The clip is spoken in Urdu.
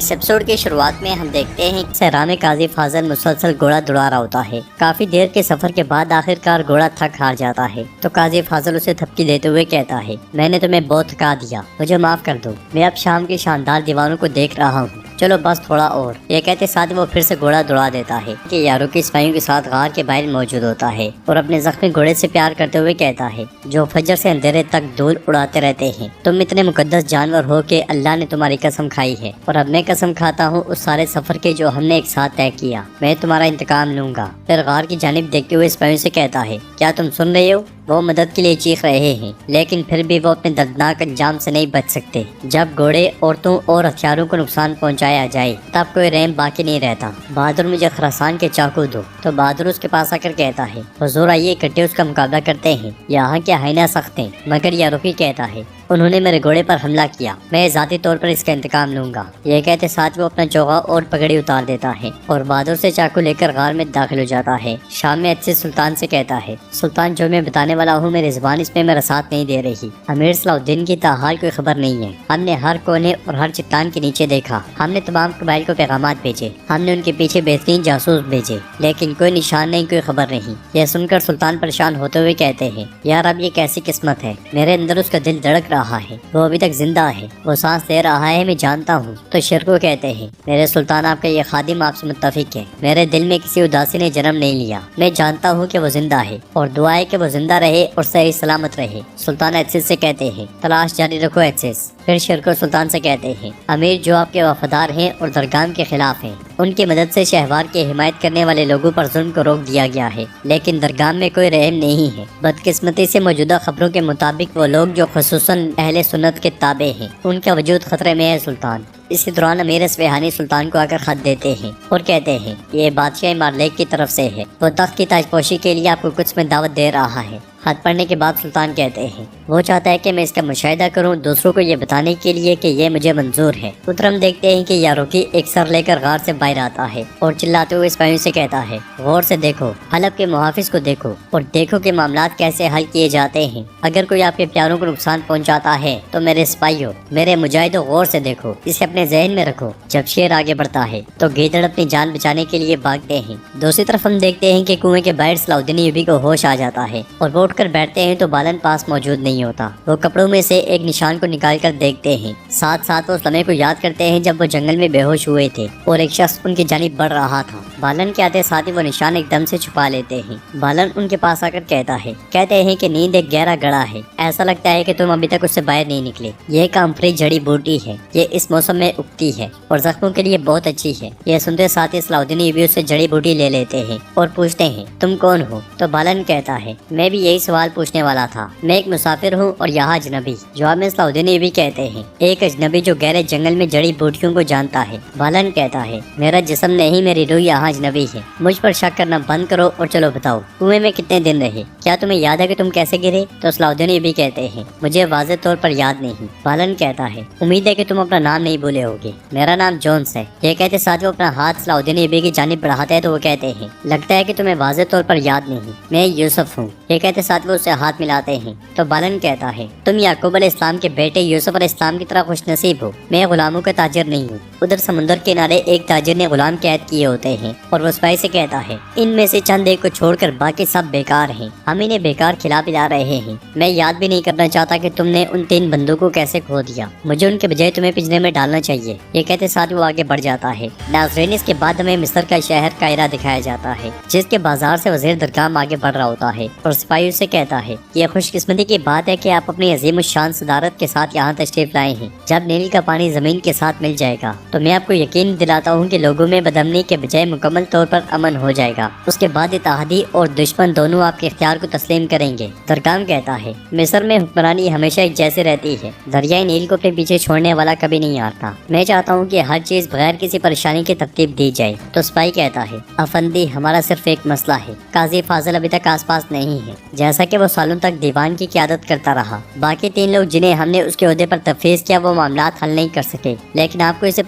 اس ایپیسوڈ کی شروعات میں ہم دیکھتے ہیں کہ صحرا میں قاضی فاضل مسلسل گھوڑا دوڑا رہا ہوتا ہے۔ کافی دیر کے سفر کے بعد آخر کار گھوڑا تھک ہار جاتا ہے تو قاضی فاضل اسے تھپکی دیتے ہوئے کہتا ہے، میں نے تمہیں بہت تھکا دیا، مجھے معاف کر دو، میں اب شام کی شاندار دیواروں کو دیکھ رہا ہوں، چلو بس تھوڑا اور۔ یہ کہتے ساتھ وہ پھر سے گھوڑا دوڑا دیتا ہے کہ یارو کی سپاہیوں کے ساتھ غار کے باہر موجود ہوتا ہے اور اپنے زخمی گھوڑے سے پیار کرتے ہوئے کہتا ہے، جو فجر سے اندھیرے تک دھول اڑاتے رہتے ہیں، تم اتنے مقدس جانور ہو کہ اللہ نے تمہاری قسم کھائی ہے، اور اب میں قسم کھاتا ہوں اس سارے سفر کے جو ہم نے ایک ساتھ طے کیا، میں تمہارا انتقام لوں گا۔ پھر غار کی جانب دیکھتے ہوئے سپاہیوں سے کہتا ہے، کیا تم سن رہے ہو؟ وہ مدد کے لیے چیخ رہے ہیں، لیکن پھر بھی وہ اپنے دردناک انجام سے نہیں بچ سکتے۔ جب گھوڑے، عورتوں اور ہتھیاروں کو نقصان پہنچایا جائے تب کوئی رحم باقی نہیں رہتا۔ بہادر مجھے خراسان کے چاقو دو۔ تو بہادر اس کے پاس آ کر کہتا ہے، حضور آئیے اکٹھے اس کا مقابلہ کرتے ہیں، یہاں کے آئینہ سخت ہیں۔ مگر یا رخی کہتا ہے، انہوں نے میرے گھوڑے پر حملہ کیا، میں ذاتی طور پر اس کا انتقام لوں گا۔ یہ کہتے ساتھ وہ اپنا چوغا اور پگڑی اتار دیتا ہے اور بہادر سے چاقو لے کر غار میں داخل ہو جاتا ہے۔ شام میں اچھے سلطان سے کہتا ہے، سلطان جو میں بتانے والا ہوں میری زبان اس میں میرا ساتھ نہیں دے رہی۔ امیر صلاح الدین کی تاحال کوئی خبر نہیں ہے۔ ہم نے ہر کونے اور ہر چٹان کے نیچے دیکھا، ہم نے تمام قبائل کو پیغامات بھیجے، ہم نے ان کے پیچھے بہترین جاسوس بھیجے، لیکن کوئی نشان نہیں، کوئی خبر نہیں۔ یہ سن کر سلطان پریشان ہوتے ہوئے کہتے ہیں، یار اب یہ کیسی قسمت ہے، میرے اندر اس کا دل دھڑک رہا ہے، وہ ابھی تک زندہ ہے، وہ سانس لے رہا ہے، میں جانتا ہوں۔ تو شیر کو کہتے ہیں، میرے سلطان آپ کا یہ خادم آپ سے متفق ہے، میرے دل میں کسی اداسی نے جنم نہیں لیا، میں جانتا ہوں کہ وہ زندہ ہے اور دعا ہے کہ وہ زندہ رہے اور صحیح سلامت رہے۔ سلطان ایکسس سے کہتے ہیں، تلاش جاری رکھو ایکسس۔ پھر شیر کو سلطان سے کہتے ہیں، امیر جو آپ کے وفادار ہیں اور درگام کے خلاف ہیں، ان کی مدد سے شہوار کی حمایت کرنے والے لوگوں پر ظلم کو روک دیا گیا ہے، لیکن درگام میں کوئی رحم نہیں ہے۔ بدقسمتی سے موجودہ خبروں کے مطابق وہ لوگ جو خصوصاً اہل سنت کے تابع ہیں، ان کا وجود خطرے میں ہے سلطان۔ اسی دوران امیر اصفہانی سلطان کو آ کر خط دیتے ہیں اور کہتے ہیں، یہ بادشاہ مارلیک کی طرف سے ہے، وہ تخت کی تاج پوشی کے لیے آپ کو کچھ میں دعوت دے رہا ہے۔ خط پڑھنے کے بعد سلطان کہتے ہیں، وہ چاہتا ہے کہ میں اس کا مشاہدہ کروں دوسروں کو یہ بتانے کے لیے کہ یہ مجھے منظور ہے۔ ادھر ہم دیکھتے ہیں کہ یاروکی ایک سر لے کر غار سے باہر آتا ہے اور چلاتے ہوئے سپاہیوں سے کہتا ہے، غور سے دیکھو، حلب کے محافظ کو دیکھو اور دیکھو کہ معاملات کیسے حل کیے جاتے ہیں۔ اگر کوئی آپ کے پیاروں کو نقصان پہنچاتا ہے تو میرے سپاہیوں، میرے مجاہدوں، غور سے دیکھو، اسے اپنے ذہن میں رکھو۔ جب شیر آگے بڑھتا ہے تو گیدڑ اپنی جان بچانے کے لیے بھاگتے ہیں۔ دوسری طرف ہم دیکھتے ہیں کہ کنویں کے باہر صلاح الدین ایوبی کو ہوش آ جاتا ہے اور وہ اٹھ کر بیٹھتے ہیں تو بالن پاس موجود نہیں ہوتا۔ وہ کپڑوں میں سے ایک نشان کو نکال کر دیکھتے ہیں، ساتھ ساتھ وہ اس لمحے کو یاد کرتے ہیں جب وہ جنگل میں بے ہوش ہوئے تھے اور ایک شخص ان کی جانب بڑھ رہا تھا۔ بالن کے آتے ساتھ ہی وہ نشان ایک دم سے چھپا لیتے ہیں۔ بالن ان کے پاس آ کر کہتے ہیں کہ نیند ایک گہرا گڑھا ہے، ایسا لگتا ہے کہ تم ابھی تک اس سے باہر نہیں نکلے۔ یہ کامفری جڑی بوٹی ہے، یہ اس موسم میں اگتی ہے اور زخموں کے لیے بہت اچھی ہے۔ یہ سنتے ساتھ ہی صلاح الدین ایوبی اس سے جڑی بوٹی لے لیتے ہیں اور پوچھتے ہیں، تم کون ہو؟ تو بالن کہتا ہے، میں بھی یہی سوال پوچھنے والا تھا، میں ایک مسافر ہوں اور یہاں اجنبی۔ جواب میں صلاح الدین ایوبی کہتے ہیں، ایک اجنبی جو گہرے جنگل میں جڑی بوٹیوں کو جانتا ہے۔ بالن کہتا ہے، میرا جسم نہیں، میری روح یہاں اجنبی ہے، مجھ پر شک کرنا بند کرو اور چلو بتاؤ، کنویں میں کتنے دن رہے؟ کیا تمہیں یاد ہے کہ تم کیسے گرے؟ تو صلاح الدین ایوبی کہتے ہیں، مجھے واضح طور پر یاد نہیں۔ بالن کہتا ہے، امید ہے کہ تم اپنا نام نہیں بھولے ہوگے، میرا نام جونس ہے۔ یہ کہتے ساتھ وہ اپنا ہاتھ صلاح الدین ایوبی کی جانب بڑھاتا ہے تو وہ کہتے ہیں، لگتا ہے کہ تمہیں واضح طور پر یاد نہیں، میں یوسف ہوں۔ یہ کہتے ساتھ وہ اسے ہاتھ ملاتے ہیں تو بالن کہتا ہے، تم یعقوب علیہ السلام کے بیٹے یوسف علیہ السلام کی طرح خوش نصیب ہو، میں غلاموں کا تاجر نہیں ہوں۔ ادھر سمندر کے کنارے ایک تاجر نے غلام قید کیے ہوتے ہیں اور وہ سپاہی سے کہتا ہے، ان میں سے چند ایک کو چھوڑ کر باقی سب بیکار ہیں، ہم انہیں بیکار کھلا پلا رہے ہیں۔ میں یاد بھی نہیں کرنا چاہتا کہ تم نے ان 3 بندوں کو کیسے کھو دیا، مجھے ان کے بجائے تمہیں پنجرے میں ڈالنا چاہیے۔ یہ کہتے ساتھ وہ آگے بڑھ جاتا ہے۔ ناظرین، اس کے بعد ہمیں مصر کا شہر قاہرہ دکھایا جاتا ہے جس کے بازار سے وزیر درگام آگے بڑھ رہا ہوتا ہے اور سپاہی سے کہتا ہے، یہ خوش قسمتی کی بات ہے کہ آپ اپنی عظیم الشان صدارت کے ساتھ یہاں تشریف لائے ہیں۔ جب نیل کا پانی زمین کے ساتھ مل جائے گا تو میں آپ کو یقین دلاتا ہوں کہ لوگوں میں بدامنی کے بجائے مکمل طور پر امن ہو جائے گا۔ اس کے بعد اتحادی اور دشمن دونوں آپ کے اختیار کو تسلیم کریں گے۔ درگام کہتا ہے، مصر میں حکمرانی ہمیشہ ایک جیسی رہتی ہے، دریائے نیل کو اپنے پیچھے چھوڑنے والا کبھی نہیں آتا۔ میں چاہتا ہوں کہ ہر چیز بغیر کسی پریشانی کے ترتیب دی جائے۔ تو سپاہی کہتا ہے، افندی، ہمارا صرف ایک مسئلہ ہے، قاضی فاضل ابھی تک آس پاس نہیں ہے، جیسا کہ وہ سالوں تک دیوان کی قیادت کرتا رہا۔ باقی 3 لوگ جنہیں ہم نے اس کے عہدے پر تفویض کیا وہ معاملات حل نہیں کر سکے، لیکن آپ کو اسے